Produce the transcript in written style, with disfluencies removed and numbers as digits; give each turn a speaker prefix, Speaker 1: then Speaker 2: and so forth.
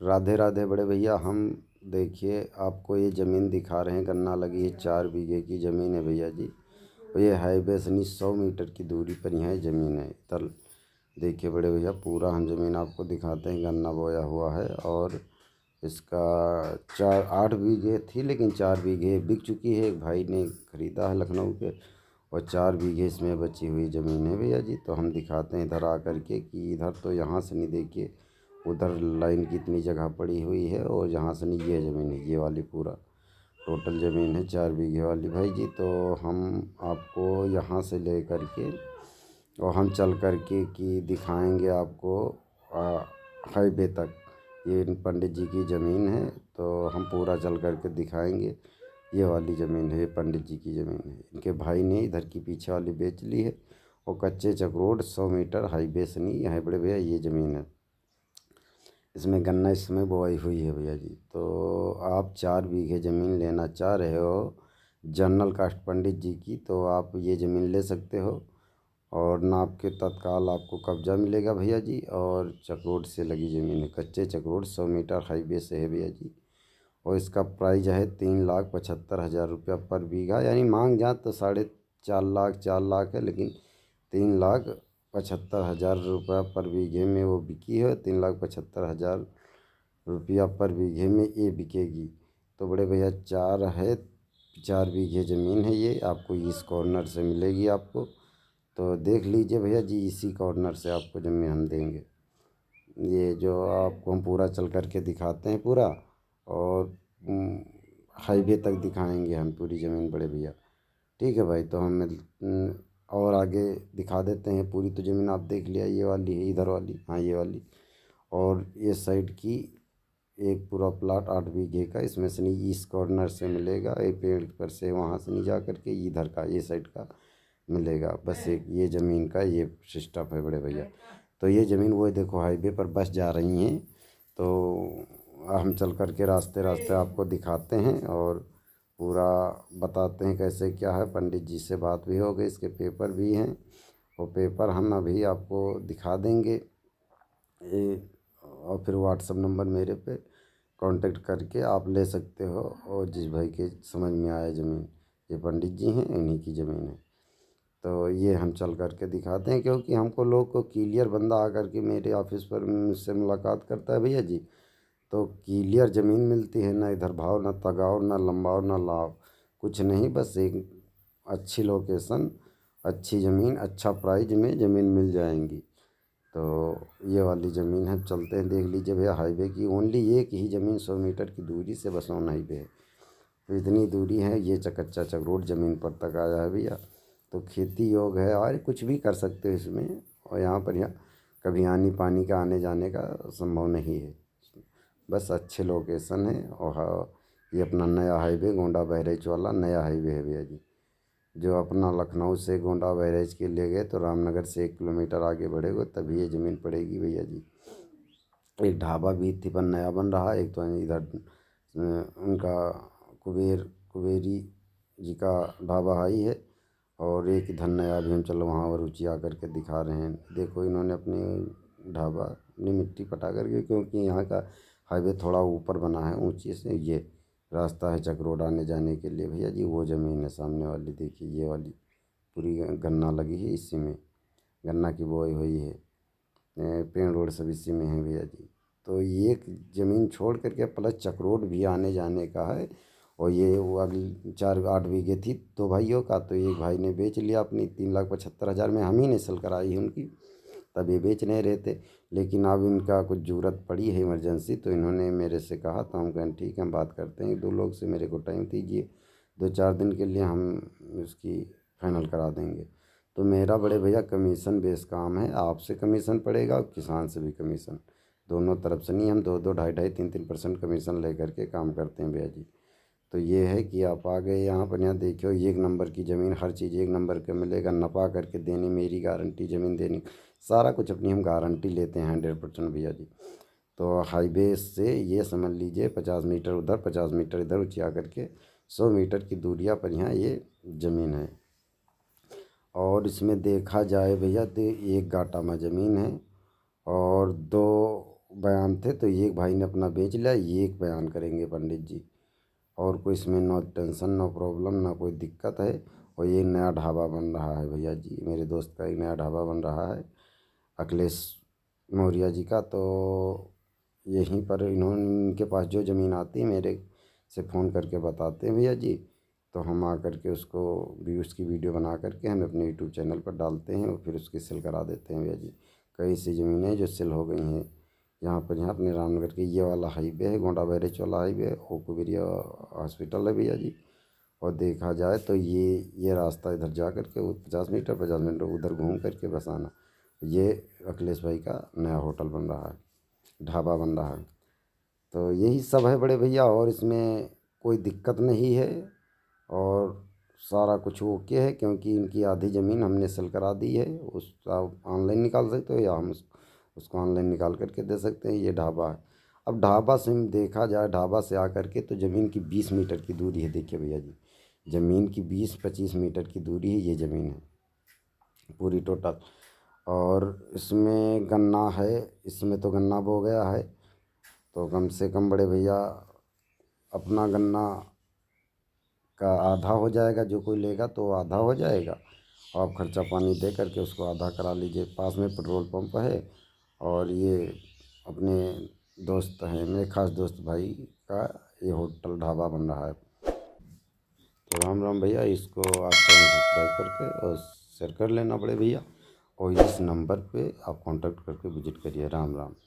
Speaker 1: राधे राधे बड़े भैया। हम देखिए आपको ये ज़मीन दिखा रहे हैं, गन्ना लगी है, 4 बीघे की ज़मीन है भैया जी। और ये हाईवे से नहीं 100 मीटर की दूरी पर यहाँ ज़मीन है। इधर देखिए बड़े भैया, पूरा हम ज़मीन आपको दिखाते हैं। गन्ना बोया हुआ है और इसका 8 बीघे थी, लेकिन 4 बीघे बिक चुकी है। एक भाई ने ख़रीदा है लखनऊ के, और 4 बीघे इसमें बची हुई ज़मीन है भैया जी। तो हम दिखाते हैं इधर आकर के कि इधर तो यहाँ से नहीं, देखिए उधर लाइन की इतनी जगह पड़ी हुई है, और यहाँ से नहीं ये ज़मीन है, ये वाली पूरा टोटल ज़मीन है 4 बीघे वाली भाई जी। तो हम आपको यहाँ से ले कर के और हम चल कर के कि दिखाएंगे आपको हाईवे तक। ये पंडित जी की ज़मीन है, तो हम पूरा चल कर के दिखाएंगे। ये वाली ज़मीन है, ये पंडित जी की ज़मीन है। इनके भाई ने इधर की पीछे वाली बेच ली है, और कच्चे चक रोड 100 मीटर हाईवे से नहीं है बड़े भैया, ये ज़मीन है। इसमें गन्ना इस समय बोआई हुई है भैया जी। तो आप 4 बीघे ज़मीन लेना चाह रहे हो जनरल कास्ट पंडित जी की, तो आप ये ज़मीन ले सकते हो, और नाप के तत्काल आपको कब्जा मिलेगा भैया जी। और चकरोड से लगी ज़मीन है, कच्चे चकरोड 100 मीटर हाईवे से है भैया जी। और इसका प्राइस है 3,75,000 रुपया पर बीघा, यानी मांग जाए तो 4.5 लाख 4 लाख है, लेकिन 3,75,000 रुपया पर बीघे में वो बिकी है। 3,75,000 रुपया पर बीघे में ये बिकेगी। तो बड़े भैया 4 बीघे ज़मीन है, ये आपको इस कॉर्नर से मिलेगी आपको। तो देख लीजिए भैया जी, इसी कॉर्नर से आपको ज़मीन हम देंगे। ये जो आपको हम पूरा चल कर के दिखाते हैं पूरा, और हाईवे तक दिखाएंगे हम पूरी ज़मीन बड़े भैया। ठीक है भाई, तो हम और आगे दिखा देते हैं। पूरी तो ज़मीन आप देख लिया, ये वाली है इधर वाली, हाँ ये वाली। और ये साइड की एक पूरा प्लाट 8 बीघे का, इसमें से नहीं इस कॉर्नर से मिलेगा, एक पेड़ पर से वहाँ से नहीं जा कर के इधर का ये साइड का मिलेगा। बस एक ये ज़मीन का ये सिस्टम है बड़े भैया। तो ये ज़मीन वो देखो हाईवे पर बस जा रही हैं, तो हम चल कर के रास्ते रास्ते आपको दिखाते हैं और पूरा बताते हैं कैसे क्या है। पंडित जी से बात भी हो गई, इसके पेपर भी हैं, और पेपर हम अभी आपको दिखा देंगे। और फिर व्हाट्सअप नंबर मेरे पे कांटेक्ट करके आप ले सकते हो। और जिस भाई के समझ में आए ज़मीन, ये पंडित जी हैं, इन्हीं की ज़मीन है। तो ये हम चल कर के दिखाते हैं, क्योंकि हमको लोग को क्लियर बंदा आकर के मेरे ऑफिस पर मुझसे मुलाकात करता है भैया जी, तो क्लियर ज़मीन मिलती है। ना इधर भाव, ना तगाव, ना लंबाव, ना लाभ, कुछ नहीं। बस एक अच्छी लोकेशन, अच्छी ज़मीन, अच्छा प्राइज में ज़मीन मिल जाएंगी। तो ये वाली ज़मीन है, चलते हैं देख लीजिए भैया। हाईवे की ओनली एक ही ज़मीन 100 मीटर की दूरी से बस ऑन हाईवे है। तो इतनी दूरी है, ये कच्चा चक रोड ज़मीन पर तक आया है भैया। तो खेती योग है, और कुछ भी कर सकते हो इसमें। और यहाँ पर यहाँ कभी आनी पानी का आने जाने का संभव नहीं है। बस अच्छे लोकेशन है। और ये अपना नया हाईवे गोंडा बहराइच वाला नया हाईवे है भैया जी, जो अपना लखनऊ से गोंडा बहराइच के लिए गए, तो रामनगर से 1 किलोमीटर आगे बढ़ेगा तभी ये ज़मीन पड़ेगी भैया जी। एक ढाबा भी थी पर नया बन रहा है। एक तो इधर उनका कुबेरी जी का ढाबा ही है, और एक इधर नया भी हम चलो वहाँ रुचि आकर के दिखा रहे हैं। देखो इन्होंने अपने ढाबा अपनी मिट्टी पटा करके, क्योंकि यहाँ का हाईवे थोड़ा ऊपर बना है ऊंची से, ये रास्ता है चकरोड आने जाने के लिए भैया जी। वो ज़मीन है सामने वाली, देखिए ये वाली पूरी गन्ना लगी है, इसी में गन्ना की बुआई हुई है। पेड़ रोड सब इसी में है भैया जी। तो ये ज़मीन छोड़ करके प्लस चकरोड भी आने जाने का है। और ये वो अगली 8 बीघे थी दो भाइयों का, तो एक भाई ने बेच लिया अपनी 3,75,000 में। हम ही ने सेल कराई है उनकी, तब ये बेच नहीं रहे थे। लेकिन अब इनका कुछ ज़रूरत पड़ी है इमरजेंसी, तो इन्होंने मेरे से कहा, तो हम कहें ठीक है, हम बात करते हैं 2 लोग से, मेरे को टाइम दीजिए 2-4 दिन के लिए, हम उसकी फाइनल करा देंगे। तो मेरा बड़े भैया कमीशन बेस काम है, आपसे कमीशन पड़ेगा और किसान से भी कमीशन, दोनों तरफ से नहीं। हम 2-2, 2.5-2.5, 3-3% कमीशन ले करके काम करते हैं भैया जी। तो ये है कि आप आ गए यहाँ पर, यहाँ देखियो 1 नंबर की ज़मीन, हर चीज़ 1 नंबर का मिलेगा। नपा करके देनी मेरी गारंटी, ज़मीन देनी सारा कुछ अपनी हम गारंटी लेते हैं 100% भैया जी। तो हाईवे से ये समझ लीजिए 50 मीटर उधर 50 मीटर इधर ऊँची आकर के 100 मीटर की दूरिया पर यहाँ ये ज़मीन है। और इसमें देखा जाए भैया तो 1 गाटा में ज़मीन है, और 2 बयान थे, तो एक भाई ने अपना बेच लिया, ये एक बयान करेंगे पंडित जी। और कोई इसमें नो टेंशन, नो प्रॉब्लम, ना कोई दिक्कत है। और ये नया ढाबा बन रहा है भैया जी, मेरे दोस्त का एक नया ढाबा बन रहा है अखिलेश मौर्य जी का। तो यहीं पर इनके पास जो ज़मीन आती है मेरे से फ़ोन करके बताते हैं भैया जी, तो हम आ करके उसको भी उसकी वीडियो बना करके हम अपने यूट्यूब चैनल पर डालते हैं और फिर उसकी सेल करा देते हैं भैया जी। कई सी ज़मीनें जो सेल हो गई हैं यहाँ पर, यहाँ अपने रामनगर के ये वाला हाईवे है, गोंडा बैरेज वाला हाईवे, ओकुबेरिया हॉस्पिटल है भैया जी। और देखा जाए तो ये रास्ता इधर जा करके 50 मीटर उधर घूम करके बस आना। ये अखिलेश भाई का नया होटल बन रहा है, ढाबा बन रहा है। तो यही सब है बड़े भैया, और इसमें कोई दिक्कत नहीं है और सारा कुछ ओके है, क्योंकि इनकी आधी ज़मीन हमने सेल करा दी है। उसका ऑनलाइन निकाल सकते हो या हम उसको ऑनलाइन निकाल करके दे सकते हैं। ये ढाबा है। अब ढाबा से हम देखा जाए, ढाबा से आकर के तो ज़मीन की 20 मीटर की दूरी है। देखिए भैया जी, ज़मीन की 20-25 मीटर की दूरी है, ये ज़मीन है पूरी टोटल। और इसमें गन्ना है, इसमें तो गन्ना बो गया है, तो कम से कम बड़े भैया अपना गन्ना का आधा हो जाएगा, जो कोई लेगा तो आधा हो जाएगा। आप खर्चा पानी दे करके उसको आधा करा लीजिए। पास में पेट्रोल पंप है, और ये अपने दोस्त हैं, मेरे खास दोस्त भाई का ये होटल ढाबा बन रहा है। तो राम राम भैया, इसको आप चैनल सब्सक्राइब करके और शेयर कर लेना बड़े भैया, और इस नंबर पे आप कांटेक्ट करके विजिट करिए। राम राम।